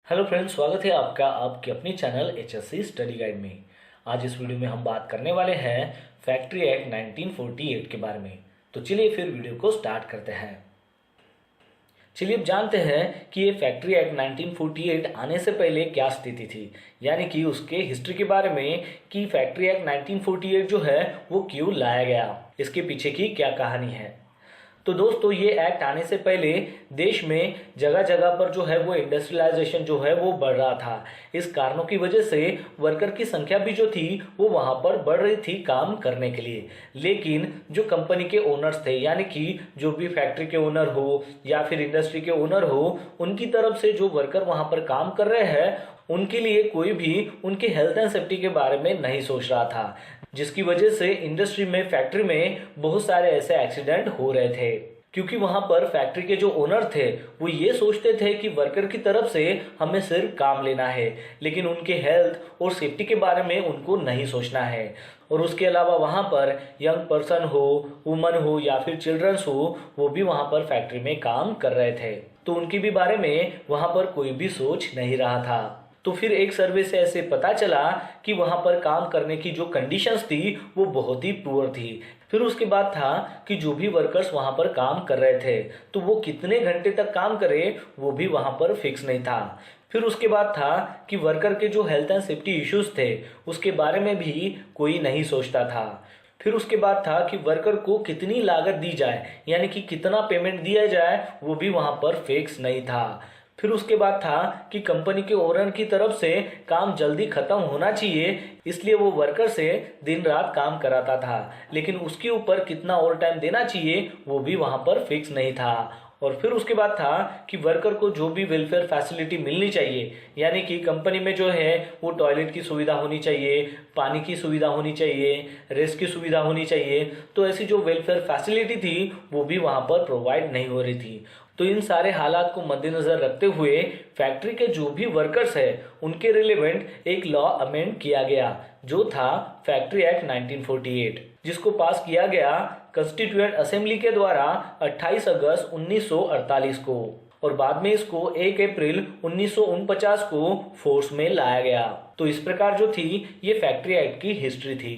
Hello friends, स्वागत है आपका आपके अपने चैनल HSC स्टडी गाइड में। आज इस वीडियो में हम बात करने वाले हैं फैक्ट्री एक्ट 1948 के बारे में। तो चलिए फिर वीडियो को स्टार्ट करते हैं। चलिए अब जानते हैं कि ये फैक्ट्री एक्ट 1948 आने से पहले क्या स्थिति थी, यानी कि उसके हिस्ट्री के बारे में कि फैक्ट्री एक्ट 1948 जो है वो क्यों लाया गया, इसके पीछे की क्या कहानी है। तो दोस्तों, ये एक्ट आने से पहले देश में जगह जगह पर जो है वो इंडस्ट्रियलाइजेशन जो है वो बढ़ रहा था। इस कारणों की वजह से वर्कर की संख्या भी जो थी वो वहां पर बढ़ रही थी काम करने के लिए। लेकिन जो कंपनी के ओनर्स थे, यानी कि जो भी फैक्ट्री के ओनर हो या फिर इंडस्ट्री के ओनर हो, उनकी तरफ से जो वर्कर वहां पर काम कर रहे हैं उनके लिए कोई भी उनके हेल्थ एंड सेफ्टी के बारे में नहीं सोच रहा था, जिसकी वजह से इंडस्ट्री में, फैक्ट्री में बहुत सारे ऐसे एक्सीडेंट हो रहे थे। क्योंकि वहां पर फैक्ट्री के जो ओनर थे वो ये सोचते थे कि वर्कर की तरफ से हमें सिर्फ काम लेना है, लेकिन उनके हेल्थ और सेफ्टी के बारे में उनको नहीं सोचना है। और उसके अलावा वहां पर यंग पर्सन हो, वुमन हो या फिर चिल्ड्रंस हो, वो भी वहां पर फैक्ट्री में काम कर रहे थे, तो उनके भी बारे में वहां पर कोई भी सोच नहीं रहा था। तो फिर एक सर्वे से ऐसे पता चला कि वहां पर काम करने की जो कंडीशंस थी वो बहुत ही पुअर थी। फिर उसके बाद था कि जो भी वर्कर्स वहां पर काम कर रहे थे तो वो कितने घंटे तक काम करे वो भी वहां पर फिक्स नहीं था। फिर उसके बाद था कि वर्कर के जो हेल्थ एंड सेफ्टी इश्यूज थे उसके बारे में भी कोई नहीं सोचता था। फिर उसके बाद था कि वर्कर को कितनी लागत दी जाए, यानी कि कितना पेमेंट दिया जाए, वो भी वहां पर फिक्स नहीं था। फिर उसके बाद था कि कंपनी के ओनर की तरफ से काम जल्दी खत्म होना चाहिए, इसलिए वो वर्कर से दिन रात काम कराता था, लेकिन उसके ऊपर कितना ओवर टाइम देना चाहिए वो भी वहां पर फिक्स नहीं था। और फिर उसके बाद था कि वर्कर को जो भी वेलफेयर फैसिलिटी मिलनी चाहिए, यानी कि कंपनी में जो है वो टॉयलेट की सुविधा होनी चाहिए, पानी की सुविधा होनी चाहिए, रेस्ट की सुविधा होनी चाहिए, तो ऐसी जो वेलफेयर फैसिलिटी थी वो भी वहां पर प्रोवाइड नहीं हो रही थी। तो इन सारे हालात को मद्देनजर रखते हुए फैक्ट्री के जो भी वर्कर्स है उनके रिलेवेंट एक लॉ अमेंड किया गया, जो था फैक्ट्री एक्ट 1948, जिसको पास किया गया कॉन्स्टिट्यूएंट असेंबली के द्वारा 28 अगस्त 1948 को, और बाद में इसको 1 अप्रैल 1949 को फोर्स में लाया गया। तो इस प्रकार जो थी ये फैक्ट्री एक्ट की हिस्ट्री थी।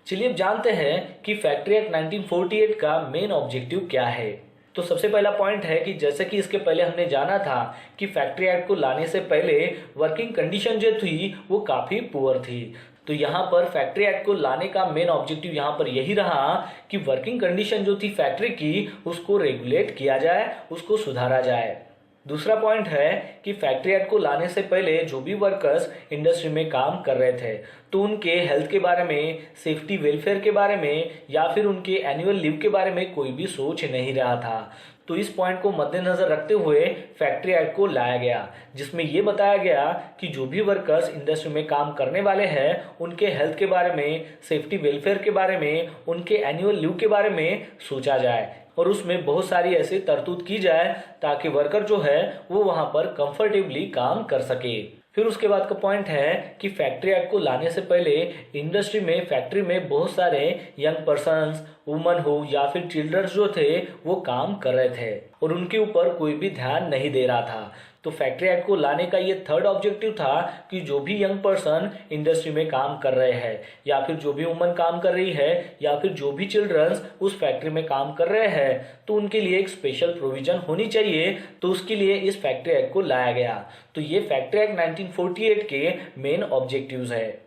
चलिए अब जानते हैं कि फैक्ट्री एक्ट 1948 का मेन ऑब्जेक्टिव क्या है। तो सबसे पहला पॉइंट है कि जैसे कि इसके पहले हमने जाना था कि फैक्ट्री एक्ट को लाने से पहले वर्किंग कंडीशन जो थी वो काफी पुअर थी। तो यहाँ पर फैक्ट्री एक्ट को लाने का मेन ऑब्जेक्टिव यहाँ पर यही रहा कि वर्किंग कंडीशन जो थी फैक्ट्री की उसको रेगुलेट किया जाए, उसको सुधारा जाए। दूसरा पॉइंट है कि फैक्ट्री एक्ट को लाने से पहले जो भी वर्कर्स इंडस्ट्री में काम कर रहे थे तो उनके हेल्थ के बारे में, सेफ्टी वेलफेयर के बारे में या फिर उनके एनुअल लीव के बारे में कोई भी सोच नहीं रहा था। तो इस पॉइंट को मद्देनजर रखते हुए फैक्ट्री एक्ट को लाया गया, जिसमें यह बताया गया कि जो भी वर्कर्स इंडस्ट्री में काम करने वाले हैं उनके हेल्थ के बारे में, सेफ्टी वेलफेयर के बारे में, उनके एनुअल लीव के बारे में सोचा जाए, और उसमें बहुत सारी ऐसी तरतूद की जाए ताकि वर्कर जो है वो वहां पर कंफर्टेबली काम कर सके। फिर उसके बाद का पॉइंट है कि फैक्ट्री एक्ट को लाने से पहले इंडस्ट्री में, फैक्ट्री में बहुत सारे यंग पर्सन्स, वुमन हो या फिर चिल्ड्रंस जो थे वो काम कर रहे थे और उनके ऊपर कोई भी ध्यान नहीं दे रहा था। तो फैक्ट्री एक्ट को लाने का ये थर्ड ऑब्जेक्टिव था कि जो भी यंग पर्सन इंडस्ट्री में काम कर रहे हैं या फिर जो भी वुमन काम कर रही है या फिर जो भी चिल्ड्रंस उस फैक्ट्री में काम कर रहे हैं तो उनके लिए एक स्पेशल प्रोविजन होनी चाहिए। तो उसके लिए इस फैक्ट्री एक्ट को लाया गया। तो ये फैक्ट्री एक्ट 1948 के मेन ऑब्जेक्टिव्स है।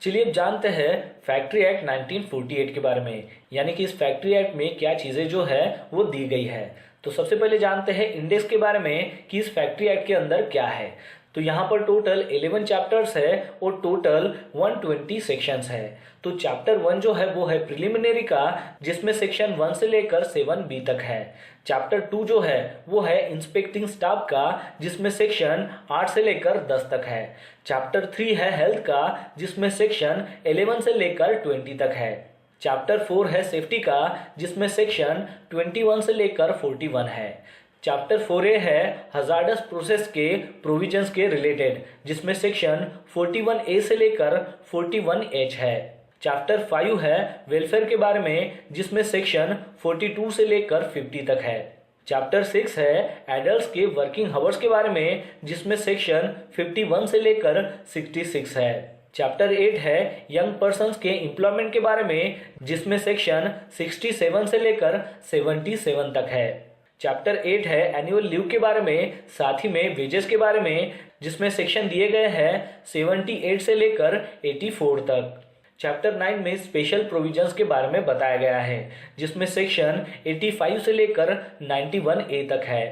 चलिए अब जानते हैं फैक्ट्री एक्ट 1948 के बारे में, यानी कि इस फैक्ट्री एक्ट में क्या चीजें जो है वो दी गई है। तो सबसे पहले जानते हैं इंडेक्स के बारे में कि इस फैक्ट्री एक्ट के अंदर क्या है। तो यहाँ पर टोटल 11 चैप्टर्स है और टोटल 120 सेक्शंस है। तो चैप्टर 1 जो है वो है प्रिलिमिनरी का, जिसमें सेक्शन 1 से लेकर 7B तक है। चैप्टर 2 जो है वो है इंस्पेक्टिंग स्टाफ का, जिसमें सेक्शन 8 से लेकर 10 तक है। चैप्टर 3 है हेल्थ का, जिसमें सेक्शन 11 से लेकर 20 तक है। चैप्टर 4 है सेफ्टी का, जिसमें सेक्शन 21 से लेकर 41 है। चैप्टर 4A है हजार्डस प्रोसेस के प्रोविजंस के रिलेटेड, जिसमें सेक्शन 41A से लेकर 41H है। चैप्टर 5 है वेलफेयर के बारे में, जिसमें सेक्शन 42 से लेकर 50 तक है। चैप्टर 6 है एडल्ट्स के वर्किंग आवर्स के बारे में, जिसमें सेक्शन 51 से लेकर 66 है। चैप्टर 8 है यंग पर्सन्स के एम्प्लॉयमेंट के बारे में, जिसमें सेक्शन 67 से लेकर 77 तक है। चैप्टर 8 है एनुअल लीव के बारे में, साथ ही में वेजेस के बारे में, जिसमें सेक्शन दिए गए हैं 78 से लेकर 84 तक। चैप्टर 9 में स्पेशल प्रोविजंस के बारे में बताया गया है, जिसमें सेक्शन 85 से लेकर 91A तक है।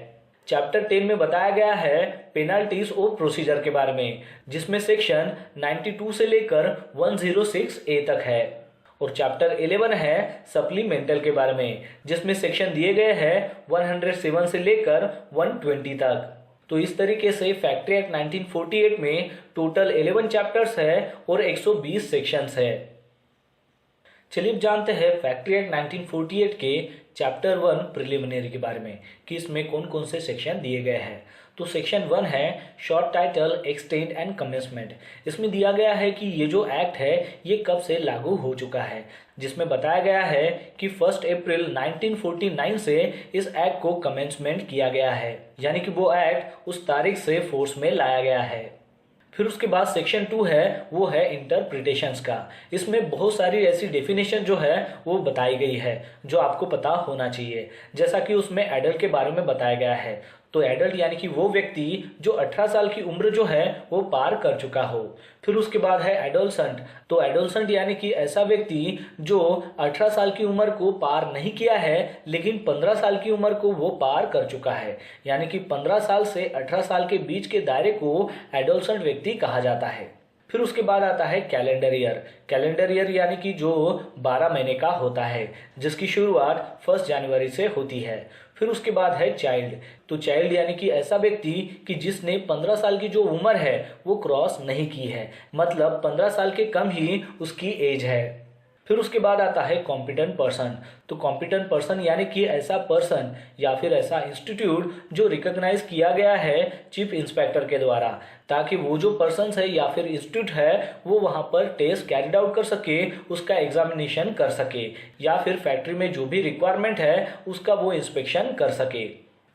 चैप्टर 10 में बताया गया है पेनाल्टीज और प्रोसीजर के बारे में, जिसमें सेक्शन 92 से लेकर 106A तक है। और चैप्टर 11 है सप्लीमेंटल के बारे में, जिसमें सेक्शन दिए गए हैं 107 से लेकर 120 तक। तो इस तरीके से फैक्ट्री एक्ट 1948 में टोटल 11 चैप्टर्स है और 120 सेक्शंस है। चलिए अब जानते हैं फैक्ट्री एक्ट 1948 के चैप्टर 1 प्रिलिमिनरी के बारे में कि इसमें कौन कौन से सेक्शन दिए गए हैं। तो सेक्शन 1 है short title extend and commencement. इसमें दिया गया है कि ये जो एक्ट है ये कब से लागू हो चुका है, जिसमें बताया गया है कि 1 अप्रैल 1949 से इस एक्ट को कमेंसमेंट किया गया है, यानी कि वो एक्ट उस तारीख से फोर्स में लाया गया है। फिर उसके बाद सेक्शन 2 है वो है इंटरप्रिटेशंस का। इसमें बहुत सारी ऐसी डेफिनेशन जो है वो बताई गई है जो आपको पता होना चाहिए, जैसा कि उसमें एडल्ट के बारे में बताया गया है। तो एडल्ट यानी कि वो व्यक्ति जो 18 साल की उम्र जो है वो पार कर चुका हो। फिर उसके बाद है एडोलसेंट। तो एडोलसेंट यानी कि ऐसा व्यक्ति जो 18 साल की उम्र को पार नहीं किया है लेकिन 15 साल की उम्र को वो पार कर चुका है, यानी कि 15 साल से 18 साल के बीच के दायरे को एडोलसेंट व्यक्ति कहा जाता है। फिर उसके बाद आता है कैलेंडर ईयर। कैलेंडर ईयर यानी कि जो 12 महीने का होता है, जिसकी शुरुआत 1 जनवरी से होती है। फिर उसके बाद है चाइल्ड। तो चाइल्ड यानी कि ऐसा व्यक्ति कि जिसने 15 साल की जो उम्र है वो क्रॉस नहीं की है, मतलब 15 साल के कम ही उसकी एज है। फिर उसके बाद आता है कॉम्पिटेंट पर्सन। तो कॉम्पिटेंट पर्सन यानी कि ऐसा पर्सन या फिर ऐसा इंस्टीट्यूट जो रिकॉग्नाइज किया गया है चीफ इंस्पेक्टर के द्वारा, ताकि वो जो पर्सन है या फिर इंस्टीट्यूट है वो वहाँ पर टेस्ट कैरिड आउट कर सके, उसका एग्जामिनेशन कर सके, या फिर फैक्ट्री में जो भी रिक्वायरमेंट है उसका वो इंस्पेक्शन कर सके।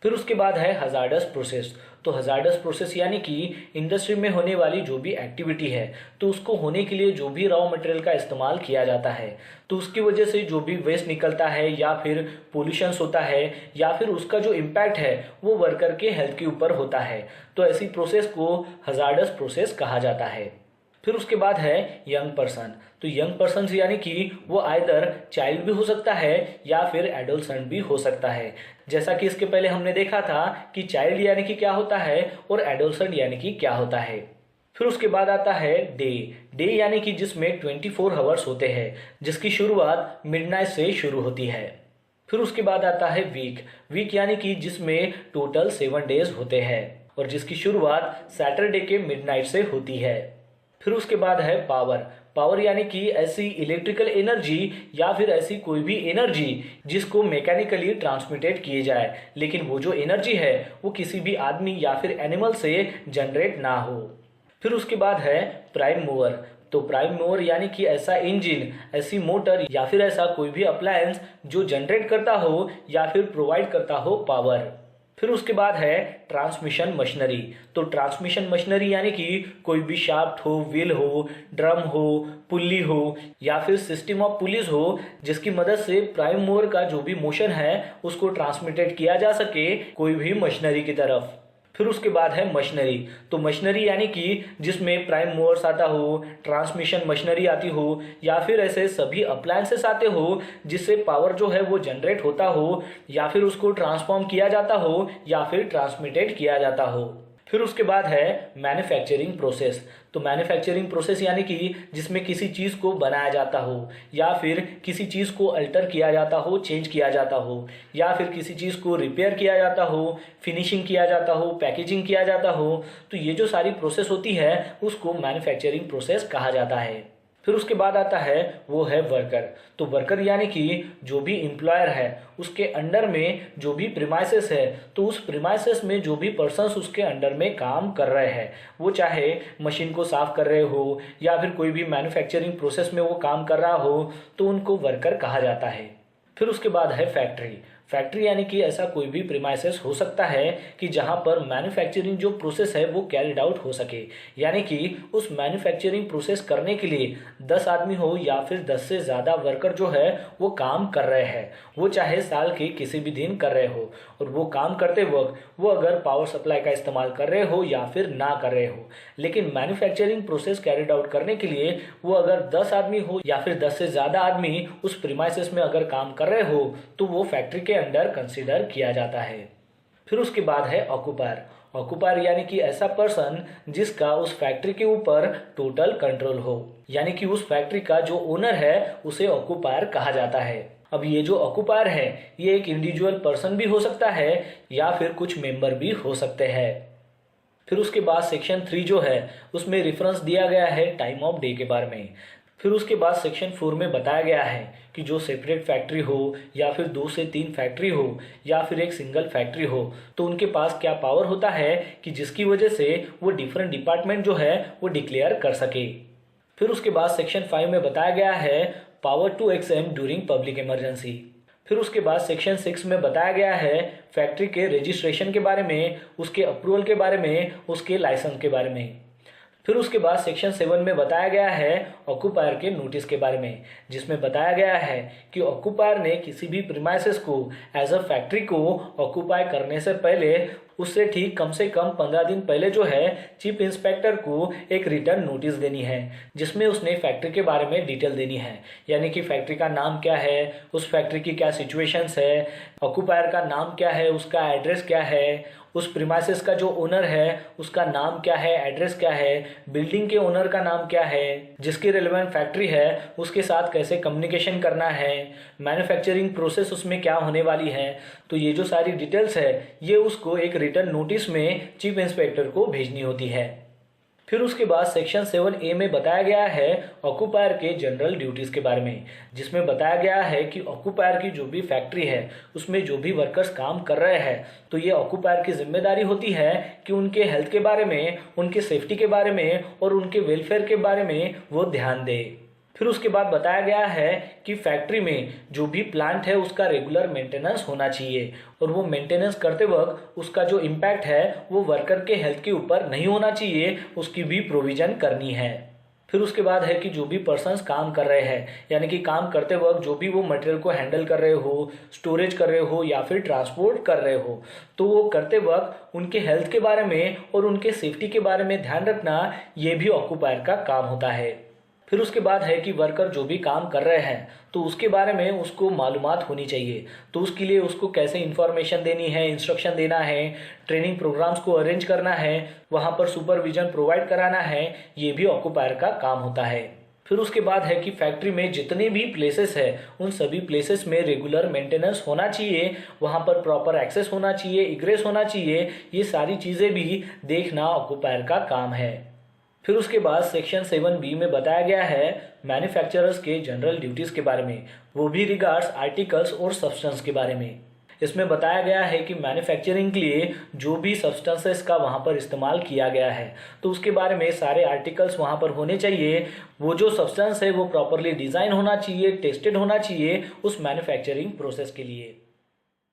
फिर उसके बाद है हजार्डस प्रोसेस। तो हजार्डस प्रोसेस यानी कि इंडस्ट्री में होने वाली जो भी एक्टिविटी है तो उसको होने के लिए जो भी रॉ मटेरियल का इस्तेमाल किया जाता है, तो उसकी वजह से जो भी वेस्ट निकलता है या फिर पोल्यूशंस होता है या फिर उसका जो इम्पैक्ट है वो वर्कर के हेल्थ के ऊपर होता है, तो ऐसी प्रोसेस को हजार्डस प्रोसेस कहा जाता है। फिर उसके बाद है यंग पर्सन। तो यंग पर्सन यानी कि वो आइदर चाइल्ड भी हो सकता है या फिर एडोलसेंट भी हो सकता है, जैसा कि इसके पहले हमने देखा था कि चाइल्ड यानी कि क्या होता है और एडोलसेंट यानी कि क्या होता है। फिर उसके बाद आता है डे। डे यानी कि जिसमें 24 आवर्स होते हैं, जिसकी शुरुआत मिडनाइट से शुरू होती है। फिर उसके बाद आता है वीक। वीक यानी कि जिसमें टोटल 7 डेज होते हैं और जिसकी शुरुआत सैटरडे के मिडनाइट से होती है। फिर उसके बाद है पावर। पावर यानी कि ऐसी इलेक्ट्रिकल एनर्जी या फिर ऐसी कोई भी एनर्जी जिसको मैकेनिकली ट्रांसमिटेड किए जाए, लेकिन वो जो एनर्जी है वो किसी भी आदमी या फिर एनिमल से जनरेट ना हो। फिर उसके बाद है प्राइम मूवर। तो प्राइम मूवर यानी कि ऐसा इंजन, ऐसी मोटर या फिर ऐसा कोई भी अप्लायंस जो जनरेट करता हो या फिर प्रोवाइड करता हो पावर। फिर उसके बाद है ट्रांसमिशन मशीनरी। तो ट्रांसमिशन मशीनरी यानी कि कोई भी शाफ्ट हो, व्हील हो, ड्रम हो, पुल्ली हो या फिर सिस्टम ऑफ पुलिस हो, जिसकी मदद से प्राइम मूवर का जो भी मोशन है उसको ट्रांसमिटेड किया जा सके कोई भी मशीनरी की तरफ। फिर उसके बाद है मशीनरी। तो मशीनरी यानी कि जिसमें प्राइम मूवर्स आता हो, ट्रांसमिशन मशीनरी आती हो या फिर ऐसे सभी अप्लायंसेस आते हो जिससे पावर जो है वो जनरेट होता हो या फिर उसको ट्रांसफॉर्म किया जाता हो या फिर ट्रांसमिटेड किया जाता हो। फिर उसके बाद है मैन्युफैक्चरिंग प्रोसेस। तो मैन्युफैक्चरिंग प्रोसेस यानी कि जिसमें किसी चीज़ को बनाया जाता हो या फिर किसी चीज़ को अल्टर किया जाता हो, चेंज किया जाता हो या फिर किसी चीज़ को रिपेयर किया जाता हो, फिनिशिंग किया जाता हो, पैकेजिंग किया जाता हो। तो ये जो सारी प्रोसेस होती है उसको मैन्युफैक्चरिंग प्रोसेस कहा जाता है। फिर उसके बाद आता है वो है वर्कर। तो वर्कर यानी कि जो भी एम्प्लॉयर है उसके अंडर में जो भी प्रीमाइसेस है, तो उस प्रीमाइसेस में जो भी पर्सन्स उसके अंडर में काम कर रहे हैं, वो चाहे मशीन को साफ कर रहे हो या फिर कोई भी मैन्युफैक्चरिंग प्रोसेस में वो काम कर रहा हो, तो उनको वर्कर कहा जाता है। फिर उसके बाद है फैक्ट्री। फैक्ट्री यानी कि ऐसा कोई भी प्रीमाइसेस हो सकता है कि जहां पर मैन्युफैक्चरिंग जो प्रोसेस है वो कैरिड आउट हो सके, यानी कि उस मैन्युफैक्चरिंग प्रोसेस करने के लिए 10 आदमी हो या फिर 10 से ज़्यादा वर्कर जो है वो काम कर रहे हैं, वो चाहे साल के किसी भी दिन कर रहे हो, और वो काम करते वक्त वो अगर पावर सप्लाई का इस्तेमाल कर रहे हो या फिर ना कर रहे हो, लेकिन मैन्युफैक्चरिंग प्रोसेस कैरिड आउट करने के लिए वो अगर 10 आदमी हो या फिर 10 से ज़्यादा आदमी उस प्रीमाइसेस में अगर काम कर रहे हो तो वो फैक्ट्री के अंडर कंसीडर किया जाता है। फिर उसके बाद है ऑक्यूपायर। ऑक्यूपायर यानी कि ऐसा पर्सन जिसका उस फैक्ट्री के ऊपर टोटल कंट्रोल हो, यानी कि उस फैक्ट्री का जो ओनर है उसे ऑक्यूपायर कहा जाता है। अब ये जो ऑक्यूपायर है ये एक इंडिविजुअल पर्सन भी हो सकता है या फिर कुछ मेंबर भी हो सकते हैं। फिर उसके बाद सेक्शन 3 जो है उसमें रेफरेंस दिया गया है टाइम ऑफ डे के बारे में। फिर उसके बाद सेक्शन 4 में बताया गया है कि जो सेपरेट फैक्ट्री हो या फिर 2 से 3 फैक्ट्री हो या फिर एक सिंगल फैक्ट्री हो तो उनके पास क्या पावर होता है कि जिसकी वजह से वो डिफरेंट डिपार्टमेंट जो है वो डिक्लेयर कर सके। फिर उसके बाद सेक्शन 5 में बताया गया है power to exempt during public emergency. फिर उसके बाद सेक्शन 6 में बताया गया है फैक्ट्री के रजिस्ट्रेशन के बारे में, उसके अप्रूवल के बारे में, उसके लाइसेंस के बारे में। फिर उसके बाद सेक्शन 7 में बताया गया है ऑक्यूपायर के नोटिस के बारे में, जिसमें बताया गया है कि ऑक्यूपायर ने किसी भी प्रीमाइसेस को एज अ फैक्ट्री को ऑक्यूपाई करने से पहले उससे ठीक कम से कम 15 दिन पहले जो है चीफ इंस्पेक्टर को एक रिटर्न नोटिस देनी है, जिसमें उसने फैक्ट्री के बारे में डिटेल देनी है, यानी कि फैक्ट्री का नाम क्या है, उस फैक्ट्री की क्या सिचुएशंस है, ऑक्यूपायर का नाम क्या है, उसका एड्रेस क्या है, उस प्रीमाइसेस का जो ओनर है उसका नाम क्या है, एड्रेस क्या है, बिल्डिंग के ओनर का नाम क्या है, जिसकी रिलेवेंट फैक्ट्री है उसके साथ कैसे कम्युनिकेशन करना है, मैन्युफैक्चरिंग प्रोसेस उसमें क्या होने वाली है। तो ये जो सारी डिटेल्स है ये उसको एक रिटर्न नोटिस में चीफ इंस्पेक्टर को भेजनी होती है। फिर उसके बाद सेक्शन 7A में बताया गया है ऑक्यूपायर के जनरल ड्यूटीज़ के बारे में, जिसमें बताया गया है कि ऑक्यूपायर की जो भी फैक्ट्री है उसमें जो भी वर्कर्स काम कर रहे हैं तो ये ऑक्यूपायर की जिम्मेदारी होती है कि उनके हेल्थ के बारे में, उनके सेफ्टी के बारे में और उनके वेलफेयर के बारे में वो ध्यान दे। फिर उसके बाद बताया गया है कि फैक्ट्री में जो भी प्लांट है उसका रेगुलर मेंटेनेंस होना चाहिए, और वो मेंटेनेंस करते वक्त उसका जो इम्पैक्ट है वो वर्कर के हेल्थ के ऊपर नहीं होना चाहिए, उसकी भी प्रोविजन करनी है। फिर उसके बाद है कि जो भी पर्सन्स काम कर रहे हैं, यानी कि काम करते वक्त जो भी वो मटेरियल को हैंडल कर रहे हो, स्टोरेज कर रहे हो या फिर ट्रांसपोर्ट कर रहे हो, तो वो करते वक्त उनके हेल्थ के बारे में और उनके सेफ्टी के बारे में ध्यान रखना ये भी ऑक्यूपायर का काम होता है। फिर उसके बाद है कि वर्कर जो भी काम कर रहे हैं तो उसके बारे में उसको मालूमात होनी चाहिए, तो उसके लिए उसको कैसे इन्फॉर्मेशन देनी है, इंस्ट्रक्शन देना है, ट्रेनिंग प्रोग्राम्स को अरेंज करना है, वहाँ पर सुपरविजन प्रोवाइड कराना है, ये भी ऑक्यूपायर का काम होता है। फिर उसके बाद है कि फैक्ट्री में जितने भी प्लेसेस है उन सभी प्लेसेस में रेगुलर मेंटेनेंस होना चाहिए, वहाँ पर प्रॉपर एक्सेस होना चाहिए, इग्रेस होना चाहिए, ये सारी चीज़ें भी देखना ऑक्यूपायर का काम है। फिर उसके बाद सेक्शन 7B में बताया गया है मैन्युफैक्चरर्स के जनरल ड्यूटीज़ के बारे में, वो भी रिगार्ड्स आर्टिकल्स और सब्सटेंस के बारे में। इसमें बताया गया है कि मैन्युफैक्चरिंग के लिए जो भी सब्सटेंसेस का वहाँ पर इस्तेमाल किया गया है तो उसके बारे में सारे आर्टिकल्स वहाँ पर होने चाहिए, वो जो सब्सटेंस है वो प्रॉपरली डिज़ाइन होना चाहिए, टेस्टेड होना चाहिए उस मैन्युफैक्चरिंग प्रोसेस के लिए।